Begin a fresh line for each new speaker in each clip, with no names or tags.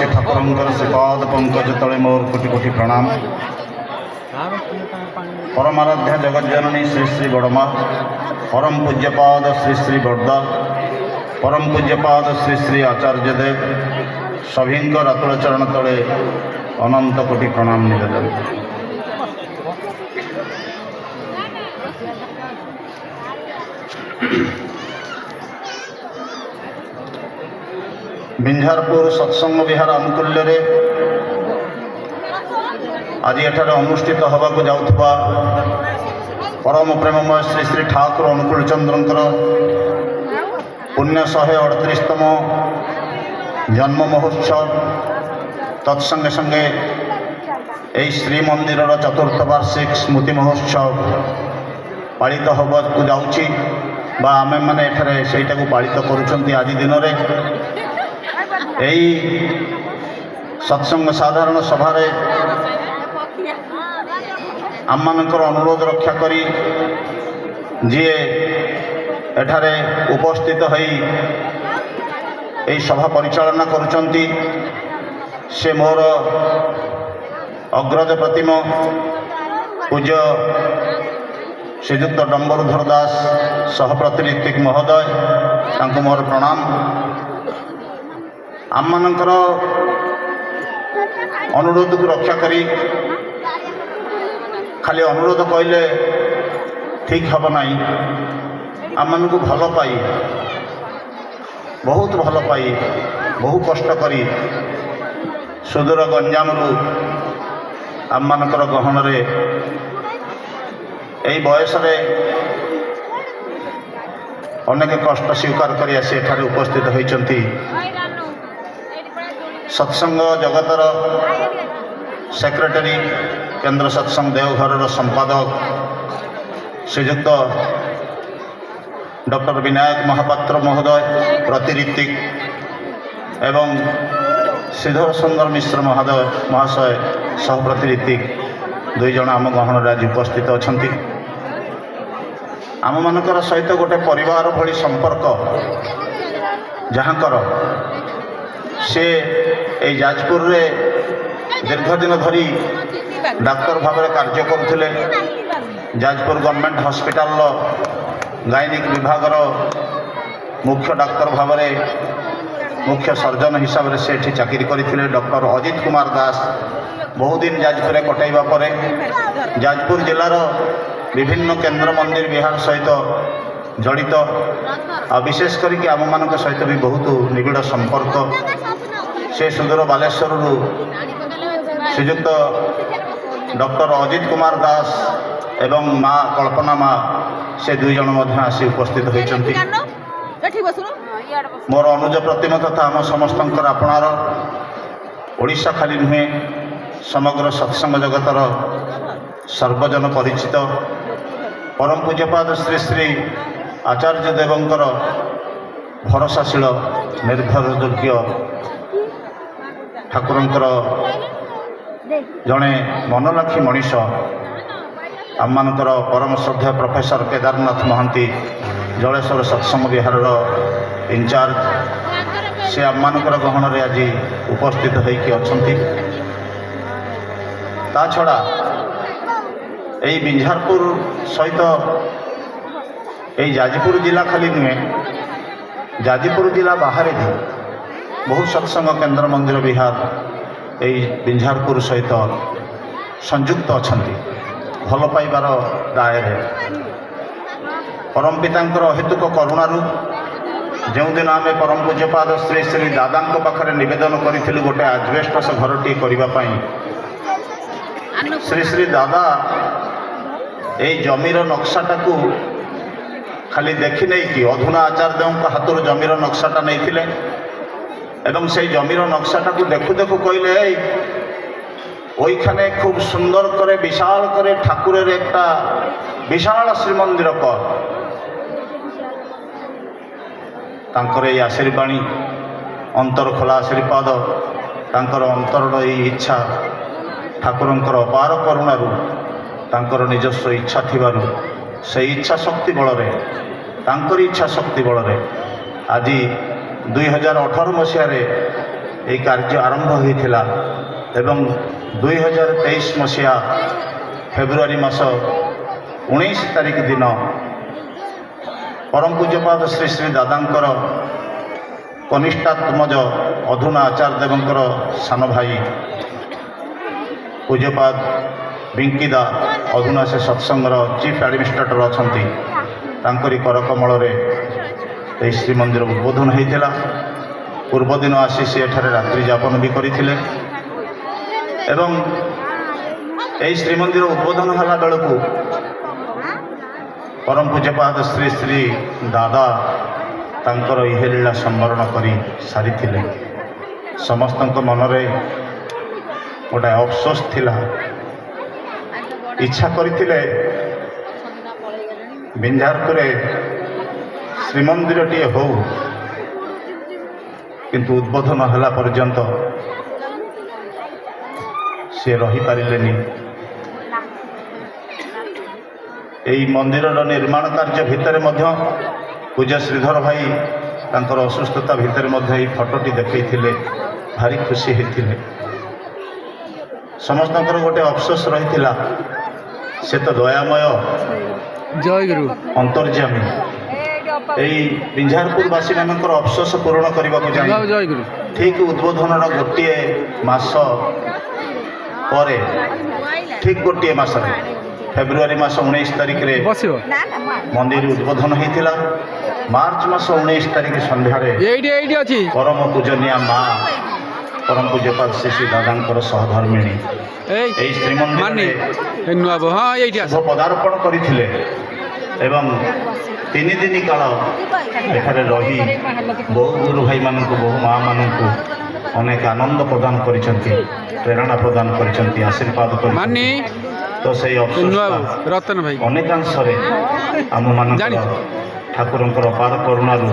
ठाकुर श्रीपाद पंकज तले मोर कोटि कोटि प्रणाम। परमाराध्या जगज्जननी श्री श्री बड़मा, परम पूज्यपाद श्री श्री बड़दा, परम पूज्यपाद श्री श्री आचार्य देव सभी अतुल चरण तले अनंत कोटि प्रणाम निवेदन। बिंझारपुर सत्संग विहार आनुकूल्य आज एठारे अनुष्ठित होगा जाउथबा परम प्रेममय श्री श्री ठाकुर अनुकूल चंद्रंकर पुण्य 138तम जन्म महोत्सव तत्संगे संगे यही श्रीमंदिर चतुर्थ वार्षिक स्मृति महोत्सव पालित होगा जाऊँगी बा आमे माने एठारे सेटा को पालित करुछंती। आज दिन में यही सत्संग साधारण सभा आम मानकर अनुरोध रक्षा करी जी एठारे उपस्थित होई यही सभा परिचालना करुछंती से मोर अग्रज प्रतिम पूज्य श्रीजुक्त डम्बरुधर दास सहप्रतिनिधिक महोदय तांको मोर प्रणाम। आम मानकर अनुरोध को रक्षा करी खाली अनुरोध कहले ठीक हम ना आम मान को भल पाई बहुत भल पाई बहु कष्ट करी सुदूर गंजाम आम मानकर गहन रे यही बयस अनेक कष्ट स्वीकार कर आसी एठारे उपस्थित होती। सत्संग जगतर सेक्रेटरी केंद्र सत्संग देवघर संपादक श्रीजुक्त डॉक्टर विनायक महापात्र महोदय प्रतिऋतिक एवं श्रीधर सुंदर मिश्र महोदय महाशय सहप्रतिऋतिक दुई जन आम गहन आज उपस्थित अच्छा। आम मानकर सहित गोटे परिवार भली संपर्क जहाँकर से ये जाजपुर रे दीर्घ दिन धरी डाक्तर भाव कार्य करुले। जाजपुर गवर्नमेंट हॉस्पिटल गायनिक विभाग मुख्य डाक्तर भाव मुख्य सर्जन हिसाब से चाकरी करते। डॉक्टर अजित कुमार दास बहुत दिन जाजपुर कटाइबा पर जाजपुर जिलार विभिन्न केंद्र मंदिर विहार सहित जड़ित आ विशेष करके आम मान सहित भी बहुत निबिड़ संपर्क से सुदूर बालेश्वर श्रीजुक्त डॉक्टर अजित कुमार दास एवं माँ कल्पना माँ से दुई जन आसी उपस्थित होती। मोर अनुज प्रतिम तथा आम समस्त आपणार ओडिशा खाली नुहे समग्र सत्संग जगतर सर्वजन परिचित परम पूज्यपाद श्री श्री आचार्य देवंकर भरसाशील निर्भरयोग्य ठाकुरंकर जड़े मनलाखी मनीष आम मानकर परम श्रद्धा प्रोफेसर केदारनाथ महांती जलेश्वर सत्संग विहार इंचार्ज से आम मानकर गहन आज उपस्थित होइकी अछंती। ता छड़ा यही बिंझारपुर सहित यही जाजपुर जिला खाली नुहे जाजपुर जिला बाहर भी बहुत सत्संग केंद्र मंदिर विहार यही बिंझारपुर सहित संयुक्त अच्छा भल पाइबार दायरे परम पितांकर अहेतुक करुणारू जो दिन आम परम पूज्यपाद श्री श्री दादा पाखे नवेदन करूँ गोटे आजबेस्टस घरटी करने श्री श्री दादा यही जमीर नक्शाटा को खाली देखी नहीं कि अधुना आचार्य हाथ जमीर नक्शाटा नहीं एवं से जमीर नक्शाटा को देखु देखु कहले ओइखाने खूब सुंदर करे विशाल करे ठाकुरेर एक विशाल श्रीमंदिर कर तांकर ये आशीर्वाणी अंतर खोला आशीर्वाद तांकर अंतर इच्छा ठाकुरंकर अपार करुणारू तांकर निजस्व इच्छा थिबारु से इच्छा शक्ति बल तांकर इच्छा शक्ति बल आज 2018 मसीह এই କାର୍ଯ୍ୟ ଆରମ୍ଭ ହୋଇଥିଲା ଏବଂ 2023 ମସିହା ଫେବୃଆରୀ ମାସ 19 ତାରିଖ ଦିନ ପରମ ପୂଜ୍ୟପାଦ ଶ୍ରୀ ଶ୍ରୀ ଦାଦାଙ୍କର କନିଷ୍ଠାତ୍ମଜ ଅଧୁନା ଆଚାର୍ଯ୍ୟ ଦେବଙ୍କର ସାନ ଭାଇ ପୂଜ୍ୟପାଦ ବିଙ୍କିଦା ଅଧୁନା ସେ ସତ୍ସଙ୍ଗର ଚିଫ୍ ଆଡ଼ମିନିଷ୍ଟ୍ରେଟର ଅଛନ୍ତି। ତାଙ୍କରି କରକମଳରେ ଏହି ଶ୍ରୀମନ୍ଦିର ଉଦ୍ବୋଧନ ହୋଇଥିଲା। ପୂର୍ବଦିନ ଆସି ସେ ଏଠାରେ ରାତ୍ରି ଯାପନ ବି କରିଥିଲେ ଏବଂ ଏହି ଶ୍ରୀମନ୍ଦିର ଉଦ୍ବୋଧନ ହେଲା ବେଳକୁ ପରମ ପୂଜ୍ୟପାଦ ଶ୍ରୀ ଶ୍ରୀ ଦାଦା ତାଙ୍କର ଇହେଲୀଳା ସମ୍ବରଣ କରି ସାରିଥିଲେ। ସମସ୍ତଙ୍କ ମନରେ ଗୋଟାଏ ଅଫସୋସ ଥିଲା। ଇଚ୍ଛା କରିଥିଲେ ବିଞ୍ଝାରପୁରରେ ଶ୍ରୀମନ୍ଦିରଟିଏ ହଉ, କିନ୍ତୁ ଉଦ୍ବୋଧନ ହେଲା ପର୍ଯ୍ୟନ୍ତ ସେ ରହିପାରିଲେନି। ଏହି ମନ୍ଦିରର ନିର୍ମାଣ କାର୍ଯ୍ୟ ଭିତରେ ମଧ୍ୟ ପୂଜ୍ୟ ଶ୍ରୀଧର ଭାଇ ତାଙ୍କର ଅସୁସ୍ଥତା ଭିତରେ ମଧ୍ୟ ଏହି ଫଟୋଟି ଦେଖାଇଥିଲେ, ଭାରି ଖୁସି ହୋଇଥିଲେ। ସମସ୍ତଙ୍କର ଗୋଟେ ଅଫସୋସ ରହିଥିଲା, ସେ ତ ଦୟାମୟ
ଜୟଗୁରୁ
ଅନ୍ତର୍ଯାମୀ। ଏହି ବିଞ୍ଝାରପୁର ବାସୀମାନଙ୍କର ଅଫସୋସ ପୂରଣ କରିବାକୁ ଯାଇ
ଜୟଗୁରୁ
ଠିକ୍ ଉଦ୍ବୋଧନର ଗୋଟିଏ ମାସ ପରେ, ଠିକ୍ ଗୋଟିଏ ମାସରେ ଫେବୃଆରୀ ମାସ 19 ତାରିଖରେ
ବସିବ
ମନ୍ଦିର ଉଦ୍ବୋଧନ ହୋଇଥିଲା। ମାର୍ଚ୍ଚ ମାସ 19 ତାରିଖ ସନ୍ଧ୍ୟାରେ
ଏଇଠି ଅଛି
ପରମ ପୂଜନୀୟା ମା ପରମ ପୂଜ୍ୟପାଦ ଶ୍ରୀ ଶ୍ରୀ ଦାଦାଙ୍କର ସହଧର୍ମିଣୀ ଏହି ଶ୍ରୀମନ୍ଦିରରେ
ନୂଆ ହଁ ଏଇଠି
ଶୁଭ ପଦାର୍ପଣ କରିଥିଲେ ଏବଂ 3 ଦିନ କାଳ ଏଠାରେ ରହି ବହୁ ଗୁରୁ ଭାଇମାନଙ୍କୁ, ବହୁ ମାଆମାନଙ୍କୁ ଅନେକ ଆନନ୍ଦ ପ୍ରଦାନ କରିଛନ୍ତି, ପ୍ରେରଣା ପ୍ରଦାନ କରିଛନ୍ତି, ଆଶୀର୍ବାଦ କରିଛନ୍ତି। ତ ସେଇ
ରତନ ଭାଇ
ଅନେକାଂଶରେ ଆମମାନଙ୍କର ଠାକୁରଙ୍କର ଅପାର କରୁଣାରୁ,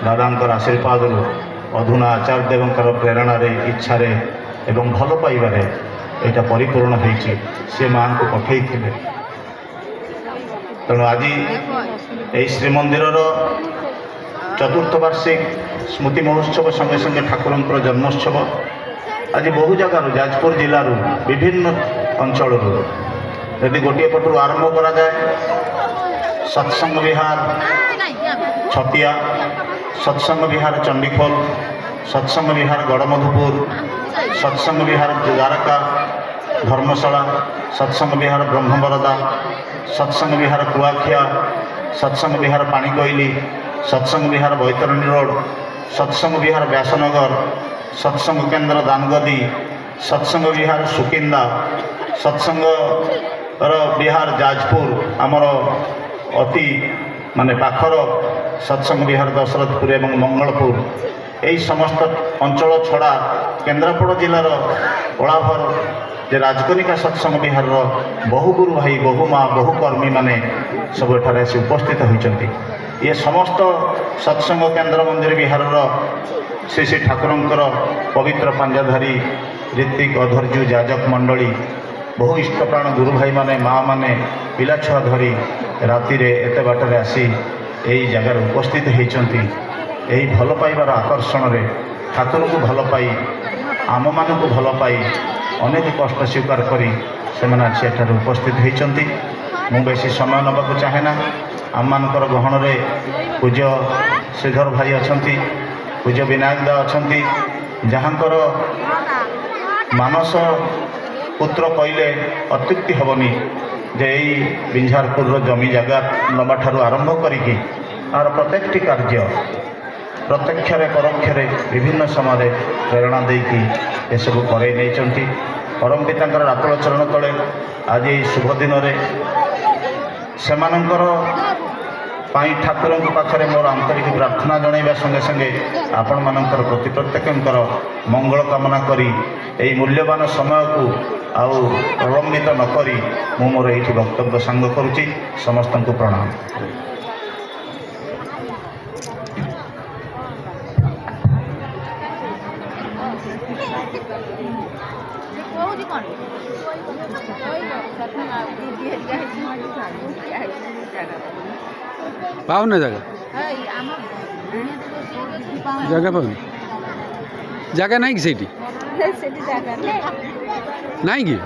ଦାଦାଙ୍କର ଆଶୀର୍ବାଦରୁ, ଅଧୁନା ଆଚାର୍ଯ୍ୟ ଦେବଙ୍କର ପ୍ରେରଣାରେ, ଇଚ୍ଛାରେ ଏବଂ ଭଲ ପାଇବାରେ ଏଇଟା ପରିପୂର୍ଣ୍ଣ ହୋଇଛି। ସେ ମାଆଙ୍କୁ ପଠେଇଥିଲେ। ତେଣୁ ଆଜି ଏହି ଶ୍ରୀମନ୍ଦିରର ଚତୁର୍ଥ ବାର୍ଷିକ ସ୍ମୃତି ମହୋତ୍ସବ ସଙ୍ଗେ ସଙ୍ଗେ ଠାକୁରଙ୍କର ଜନ୍ମୋତ୍ସବ ଆଜି ବହୁ ଜାଗାରୁ, ଯାଜପୁର ଜିଲ୍ଲାରୁ, ବିଭିନ୍ନ ଅଞ୍ଚଳରୁ, ଯଦି ଗୋଟିଏ ପଟରୁ ଆରମ୍ଭ କରାଯାଏ, ସତ୍ସଙ୍ଗ ବିହାର ଛତିଆ, ସତ୍ସଙ୍ଗ ବିହାର ଚଣ୍ଡିଖୋଲ, ସତ୍ସଙ୍ଗ ବିହାର ଗଡ଼ମଧୁପୁର, ସତ୍ସଙ୍ଗ ବିହାର ଦ୍ୱାରକା ଧର୍ମଶାଳା, ସତ୍ସଙ୍ଗ ବିହାର ବ୍ରହ୍ମବରଦା, ସତ୍ସଙ୍ଗ ବିହାର କୁଆଖିଆ, ସତ୍ସଙ୍ଗ ବିହାର ପାଣିକୋଇଲି, ସତ୍ସଙ୍ଗ ବିହାର ବୈତରଣୀ ରୋଡ଼, ସତ୍ସଙ୍ଗ ବିହାର ବ୍ୟାସନଗର, ସତ୍ସଙ୍ଗ କେନ୍ଦ୍ର ଦାନଗଦି, ସତ୍ସଙ୍ଗ ବିହାର ସୁକିନ୍ଦା, ସତ୍ସଙ୍ଗର ବିହାର ଯାଜପୁର ଆମର ଅତି ପାଖର ସତ୍ସଙ୍ଗ ବିହାର ଦଶରଥପୁର ଏବଂ ମଙ୍ଗଳପୁର, ଏହି ସମସ୍ତ ଅଞ୍ଚଳ ଛଡ଼ା କେନ୍ଦ୍ରାପଡ଼ା ଜିଲ୍ଲାର ଓଳାଭର ଯେ ରାଜକନିକା ସତ୍ସଙ୍ଗ ବିହାରର ବହୁ ଗୁରୁ ଭାଇ, ବହୁ ମା, ବହୁ କର୍ମୀମାନେ ସବୁ ଏଠାରେ ଆସି ଉପସ୍ଥିତ ହୋଇଛନ୍ତି। ଇଏ ସମସ୍ତ ସତ୍ସଙ୍ଗ କେନ୍ଦ୍ର ମନ୍ଦିର ବିହାରର ଶ୍ରୀ ଶ୍ରୀ ଠାକୁରଙ୍କର ପବିତ୍ର ପାଞ୍ଜାଧାରୀ ଋତ୍ୱିକ ଅଧୈର୍ଯ୍ୟ ଯାଜକ ମଣ୍ଡଳୀ, ବହୁ ଇଷ୍ଟପ୍ରାଣ ଗୁରୁ ଭାଇମାନେ, ମାଆମାନେ ପିଲାଛୁଆ ଧରି ରାତିରେ ଏତେ ବାଟରେ ଆସି ଏହି ଜାଗାରେ ଉପସ୍ଥିତ ହୋଇଛନ୍ତି। ଏହି ଭଲ ପାଇବାର ଆକର୍ଷଣରେ ଠାକୁରଙ୍କୁ ଭଲ ପାଇ, ଆମମାନଙ୍କୁ ଭଲ ପାଇ, ଅନେକ କଷ୍ଟ ସ୍ୱୀକାର କରି ସେମାନେ ଆସି ଏଠାରେ ଉପସ୍ଥିତ ହୋଇଛନ୍ତି। ମୁଁ ବେଶୀ ସମୟ ନେବାକୁ ଚାହେଁ ନା। ଆମମାନଙ୍କର ଗହଣରେ ପୂଜ୍ୟ ଶ୍ରୀଧର ଭାଇ ଅଛନ୍ତି, ପୂଜ୍ୟ ବିନାୟକ ଦା ଅଛନ୍ତି, ଯାହାଙ୍କର ମାନସ ପୁତ୍ର କହିଲେ ଅତ୍ୟୁକ୍ତି ହେବନି ଯେ ଏହି ବିଞ୍ଝାରପୁରର ଜମି ଜାଗା ନେବାଠାରୁ ଆରମ୍ଭ କରିକି ଆର ପ୍ରତ୍ୟେକଟି କାର୍ଯ୍ୟ ପ୍ରତ୍ୟକ୍ଷରେ ପରୋକ୍ଷରେ ବିଭିନ୍ନ ସମୟରେ ପ୍ରେରଣା ଦେଇକି ଏସବୁ କରେଇ ନେଇଛନ୍ତି। ପରମ ପିତାଙ୍କର ରାତଳ ଚରଣ ତଳେ ଆଜି ଏହି ଶୁଭ ଦିନରେ ସେମାନଙ୍କର ପାଇଁ ଠାକୁରଙ୍କ ପାଖରେ ମୋର ଆନ୍ତରିକ ପ୍ରାର୍ଥନା ଜଣାଇବା ସଙ୍ଗେ ସଙ୍ଗେ ଆପଣମାନଙ୍କର ପ୍ରତି ପ୍ରତ୍ୟେକଙ୍କର ମଙ୍ଗଳ କାମନା କରି ଏହି ମୂଲ୍ୟବାନ ସମୟକୁ ଆଉ ପ୍ରଲମ୍ବିତ ନ କରି ମୁଁ ମୋର ଏଇଠି ବକ୍ତବ୍ୟ ସାଙ୍ଗ କରୁଛି। ସମସ୍ତଙ୍କୁ ପ୍ରଣାମ।
पाऊन जगह जगह पाऊन জায়গা নাই কি সেইটি
সেটি জায়গা নেই।
নাই কি